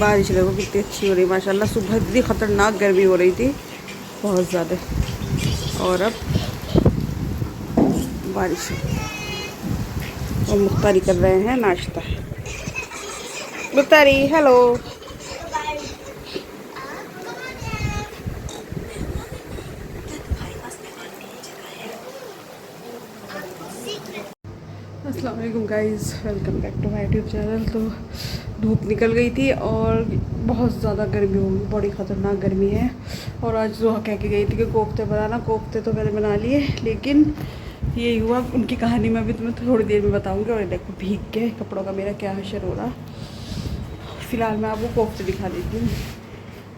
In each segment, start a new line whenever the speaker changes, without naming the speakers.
बारिश देखो कितनी अच्छी हो रही है माशाल्लाह। सुबह इतनी ख़तरनाक गर्मी हो रही थी, बहुत ज़्यादा, और अब बारिश। और मुख्तारी कर रहे हैं नाश्ता। मुख्तारी हेलो। अस्सलाम वालेकुम guys, welcome back to my YouTube channel. तो धूप निकल गई थी और बहुत ज़्यादा गर्मी हो गई, बड़ी ख़तरनाक गर्मी है। और आज जो कह के गई थी कि कोफ्ते बनाना, कोफ्ते तो मैंने बना लिए, लेकिन यही हुआ। उनकी कहानी मैं भी तुम्हें थोड़ी देर में बताऊंगी। और देखो भीग के कपड़ों का मेरा क्या हशर हो रहा। फ़िलहाल मैं आपको कोफ्ते दिखा देती हूँ।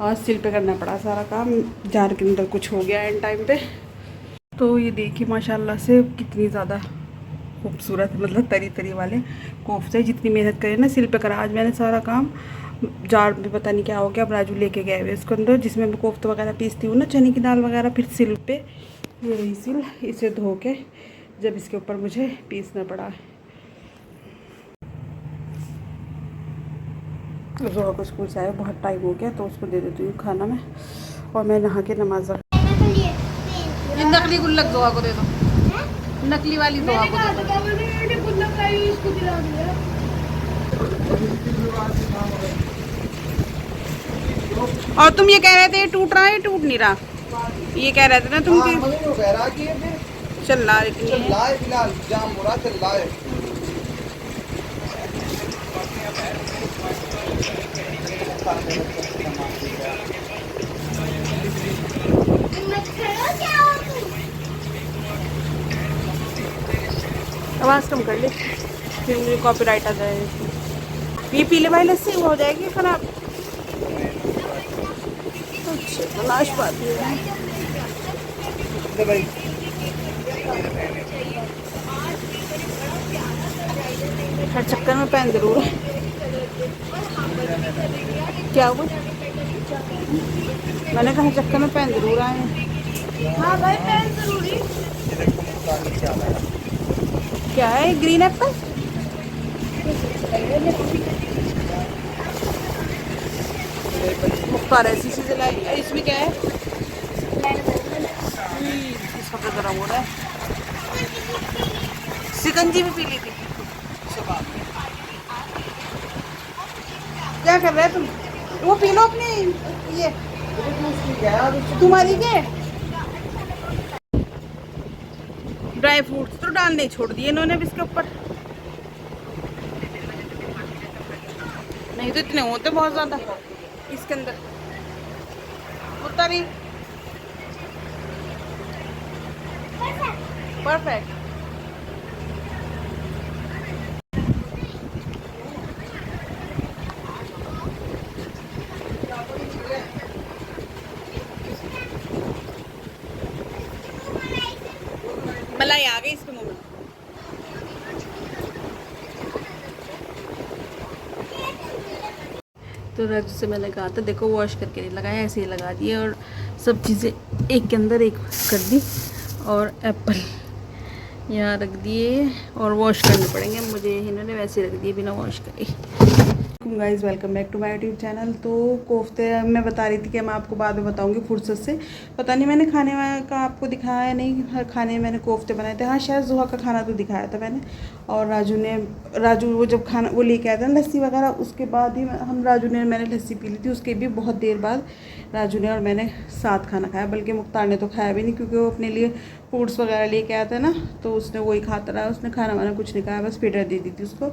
आज सिल पे करना पड़ा सारा काम, जार के अंदर कुछ हो गया एंड टाइम पे। तो ये देखिए माशाल्लाह से कितनी ज़्यादा खूबसूरत, मतलब तरी तरी वाले कोफ्ते। जितनी मेहनत करे ना सिल पे करा आज मैंने सारा काम। जार में पता नहीं क्या हो गया, अब राजू लेके गए हुए इसके अंदर, जिसमें मैं कोफ्ते वगैरह पीसती हूँ ना, चने की दाल वगैरह। फिर सिल पे ये रही सिल, इसे धो के जब इसके ऊपर मुझे पीसना पड़ा। जोहा को स्कूल से आया, बहुत टाइम हो गया, तो उसको दे देती हूँ खाना में। और मैं नहा के नमाज। ये नकली गुल्लक जोहा को दे दो, नकली वाली जोहा को दे दो। और तुम ये कह रहे थे टूट रहा है, टूट नहीं रहा, ये कह रहे थे ना तुम कि चल रहा है, फिलहाल जाम हो रहा, चल रहा है। आवाज़ कम कर ले, फिर मुझे कॉपीराइट आ जाएगा। ये पीले भाई लस्सी वो हो जाएगी खराब। अच्छा तो नाशपाती है हर चक्कर में पेन जरूर है। क्या हुआ? मैंने कहा चक्कर में पेन जरूर आए हैं। हाँ भाई पेन जरूरी। क्या है ग्रीन एप्पल? मुख्तार ऐसी चीज़ें लाई। इसमें क्या है? इसका तो गरम हो रहा है। शिकंजी भी पी ली थी। क्या कर रहे हैं तुम? वो पी लो अपनी, ये तुम्हारी के ड्राई फ्रूट्स तो डालने छोड़ दिए इन्होंने भी इसके ऊपर। नहीं तो इतने होते बहुत ज़्यादा इसके अंदर। उतारी परफेक्ट। मलाई आ गई इसके मुंह में। तो राजू से मैंने कहा था देखो वॉश करके नहीं लगाया, ऐसे ही लगा दिए और सब चीज़ें एक के अंदर एक कर दी। और एप्पल यहाँ रख दिए और वॉश करने पड़ेंगे मुझे, इन्होंने वैसे रख दिए बिना वॉश करे। Guys welcome back to my YouTube channel. तो कोफ्ते मैं बता रही थी कि मैं आपको बाद में बताऊंगी फुर्सत से। पता नहीं मैंने खाने का आपको दिखाया है नहीं, हर खाने में मैंने कोफ्ते बनाए थे। हाँ शायद जुहा का खाना तो दिखाया था मैंने। और राजू वो जब खाना वो लेके आया था लस्सी वगैरह, उसके बाद ही मैंने लस्सी पी ली थी। उसके भी बहुत देर बाद राजू ने और मैंने साथ खाना खाया, बल्कि मुख्तार ने तो खाया भी नहीं, क्योंकि वो अपने लिए फ्रूट्स वगैरह लेके आया था ना, तो उसने वही खाता रहा, उसने खाना वाना कुछ नहीं खाया, बस फिटर दे दी थी उसको।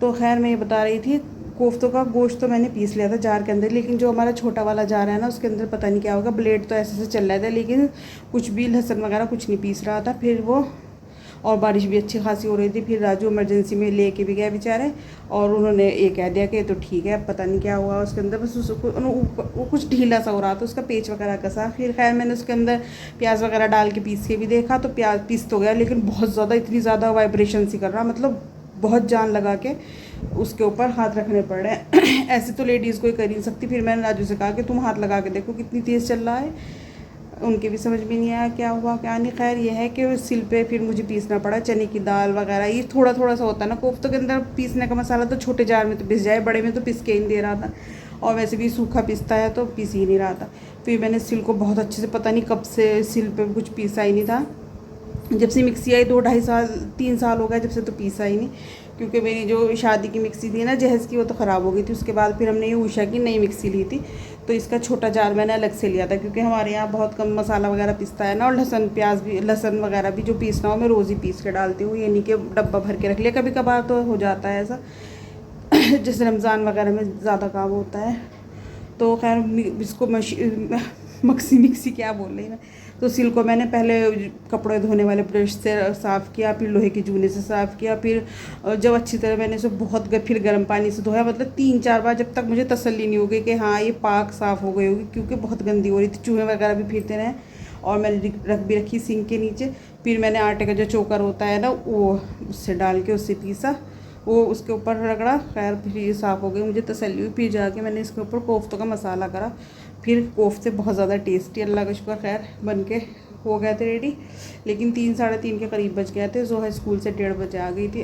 तो खैर मैं ये बता रही थी, कोफ्तों का गोश्त तो मैंने पीस लिया था जार के अंदर, लेकिन जो हमारा छोटा वाला जार है ना, उसके अंदर पता नहीं क्या होगा, ब्लेड तो ऐसे से चल रहा था, लेकिन कुछ भी लहसुन वगैरह कुछ नहीं पीस रहा था। फिर वो, और बारिश भी अच्छी खासी हो रही थी। फिर राजू इमरजेंसी में लेके भी गया बेचारे, और उन्होंने ये कह दिया कि तो ठीक है, अब पता नहीं क्या हुआ उसके अंदर, बस उसको वो कुछ ढीला सा हो रहा था, उसका पेच वगैरह कसा। फिर खैर मैंने उसके अंदर प्याज वगैरह डाल के पीस के भी देखा, तो प्याज पीस तो गया, लेकिन बहुत ज़्यादा, इतनी ज़्यादा वाइब्रेशन सी कर रहा, मतलब बहुत जान लगा के उसके ऊपर हाथ रखने पड़ रहे हैं। ऐसे तो लेडीज़ कोई कर ही नहीं सकती। फिर मैंने राजू से कहा कि तुम हाथ लगा के देखो कितनी तेज़ चल रहा है। उनके भी समझ में नहीं आया क्या हुआ क्या नहीं। खैर ये है कि सिल पे फिर मुझे पीसना पड़ा, चने की दाल वगैरह, ये थोड़ा थोड़ा सा होता है ना कोफ्तों के अंदर पीसने का मसाला, तो छोटे जार में तो पिस जाए, बड़े में तो पिस के ही नहीं दे रहा था। और वैसे भी सूखा पिसता है तो पीस ही नहीं रहा था। फिर मैंने सिल को बहुत अच्छे से, पता नहीं कब से सिल पे कुछ पीसा ही नहीं था। जब से मिक्सी आई 2-2.5 साल 3 साल हो गया जब से, तो पीसा ही नहीं। क्योंकि मेरी जो शादी की मिक्सी थी ना जहेज़ की, वो तो ख़राब हो गई थी। उसके बाद फिर हमने ये उषा की नई मिक्सी ली थी, तो इसका छोटा जार मैंने अलग से लिया था, क्योंकि हमारे यहाँ बहुत कम मसाला वगैरह पिसता है ना। और लहसुन प्याज भी, लहसुन वगैरह भी जो पीसना हो मैं रोज़ ही पीस के डालती हूँ, ये नहीं कि डब्बा भर के रख लिया। कभी कभार तो हो जाता है ऐसा जैसे रमज़ान वगैरह में ज़्यादा काम होता है। तो खैर इसको मिक्सी क्या बोल रही मैं। तो सिल को मैंने पहले कपड़े धोने वाले ब्रश से साफ़ किया, फिर लोहे की जूने से साफ़ किया, फिर जब अच्छी तरह मैंने इसे फिर गर्म पानी से धोया, मतलब 3-4 बार, जब तक मुझे तसल्ली नहीं हो गई कि हाँ ये पाक साफ़ हो गई होगी, क्योंकि बहुत गंदी हो रही थी, चूहे वगैरह भी फिरते रहे। और मैंने रख भी रखी सिंक के नीचे। फिर मैंने आटे का जो चोकर होता है ना, वो उससे डाल के उससे पीसा, वो उसके ऊपर रगड़ा। खैर फिर ये साफ़ हो गई, मुझे तसल्ली हुई। फिर जाके मैंने इसके ऊपर कोफ्तों का मसाला करा। फिर कोफ्ते बहुत ज़्यादा टेस्टी, अल्लाह का शुक्र, खैर बन के हो गए थे रेडी। लेकिन 3-3:30 के करीब बज गए थे। जोहा स्कूल से 1:30 बजे आ गई थी।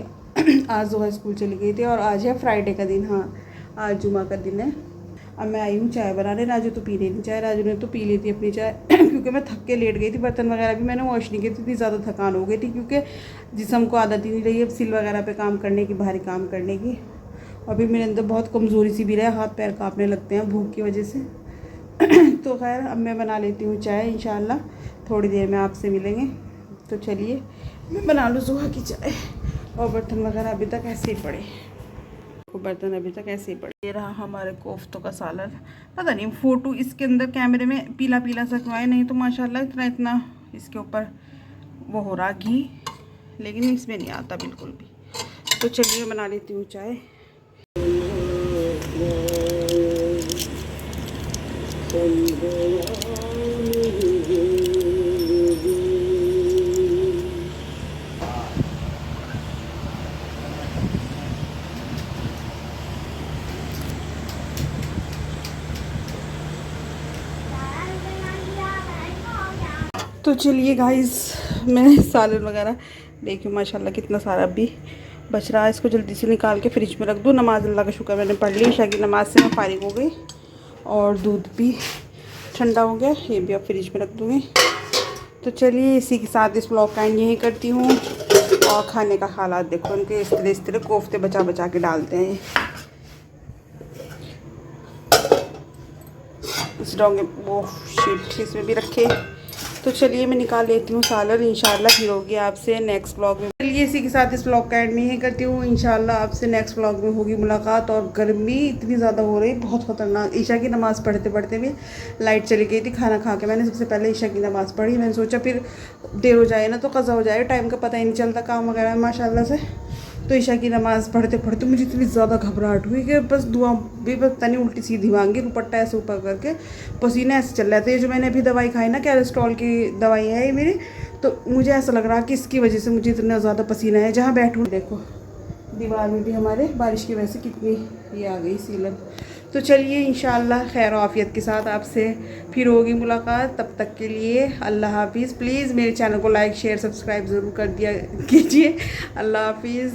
आज जोहा स्कूल चली गई थी, और आज है फ्राइडे का दिन। हाँ, आज जुमा का दिन है। अब मैं आई हूँ चाय बनाने। राजू तो पी रही थी चाय, राजू ने तो पी ली थी अपनी चाय क्योंकि मैं थक के लेट गई थी। बर्तन वगैरह भी मैंने वॉश नहीं किए थे, इतनी ज़्यादा थकान हो गई थी, क्योंकि जिस्म को आदत ही नहीं रही है सिल वगैरह पे काम करने की, भारी काम करने की। अभी मेरे अंदर बहुत कमज़ोरी सी भी रहा, हाथ पैर काँपने लगते हैं भूख की वजह से तो खैर अब मैं बना लेती हूँ चाय, इंशाल्लाह थोड़ी देर में आपसे मिलेंगे। तो चलिए मैं बना लूँ जोहा की चाय। और बर्तन वगैरह अभी तक ऐसे ही पड़े, ये रहा हमारे कोफ्तों का सालन। पता नहीं फ़ोटो इसके अंदर कैमरे में पीला पीला सा क्यों आया, नहीं तो माशाल्लाह इतना इसके ऊपर वो हो रहा घी, लेकिन इसमें नहीं आता बिल्कुल भी। तो चलिए बना लेती हूँ चाय। तो चलिए गाइस, मैं सालन वगैरह देखिए माशाल्लाह कितना सारा अभी बच रहा है। इसको जल्दी से निकाल के फ्रिज में रख दूँ। नमाज अल्लाह का शुक्र मैंने पढ़ ली, ईशा की नमाज से मैं फारिग हो गई, और दूध भी ठंडा हो गया, ये भी अब फ्रिज में रख दूँगी। तो चलिए इसी के साथ इस ब्लॉग का एंड यही करती हूँ। और खाने का हालात देखो उनके, इस तरह कोफ्ते बचा के डालते हैं। इस डोंगे वो शीट इसमें भी रखे। तो चलिए मैं निकाल लेती हूँ सालन, इंशाल्लाह फिर होगी आपसे नेक्स्ट व्लॉग में। चलिए इसी के साथ इस व्लॉग का एंड नहीं करती हूँ, इंशाल्लाह आपसे नेक्स्ट व्लॉग में होगी मुलाकात। और गर्मी इतनी ज़्यादा हो रही, बहुत ख़तरनाक। ईशा की नमाज़ पढ़ते पढ़ते भी लाइट चली गई थी। खाना खा के मैंने सबसे पहले ईशा की नमाज़ पढ़ी। मैंने सोचा फिर देर हो जाए ना तो क़ज़ा हो जाए, टाइम का पता ही नहीं चलता काम वगैरह में माशाल्लाह से। तो ईशा की नमाज़ पढ़ते पढ़ते मुझे इतनी ज़्यादा घबराहट हुई कि बस दुआ भी पता नहीं उल्टी सीधी मांगी, दुपट्टा ऐसे ऊपर करके पसीने ऐसे चल रहे थे। ये जो मैंने अभी दवाई खाई ना, कैलेस्ट्रॉल की दवाई है ये मेरी, तो मुझे ऐसा लग रहा कि इसकी वजह से मुझे इतना ज़्यादा पसीना है। जहाँ बैठूँ देखो दीवार में भी हमारे बारिश की वजह से कितनी ये आ गई सीलन। तो चलिए इंशाल्लाह खैर आफियत के साथ आपसे फिर होगी मुलाकात। तब तक के लिए अल्लाह हाफिज़। प्लीज़ मेरे चैनल को लाइक शेयर सब्सक्राइब ज़रूर कर दिया कीजिए। अल्लाह हाफिज़।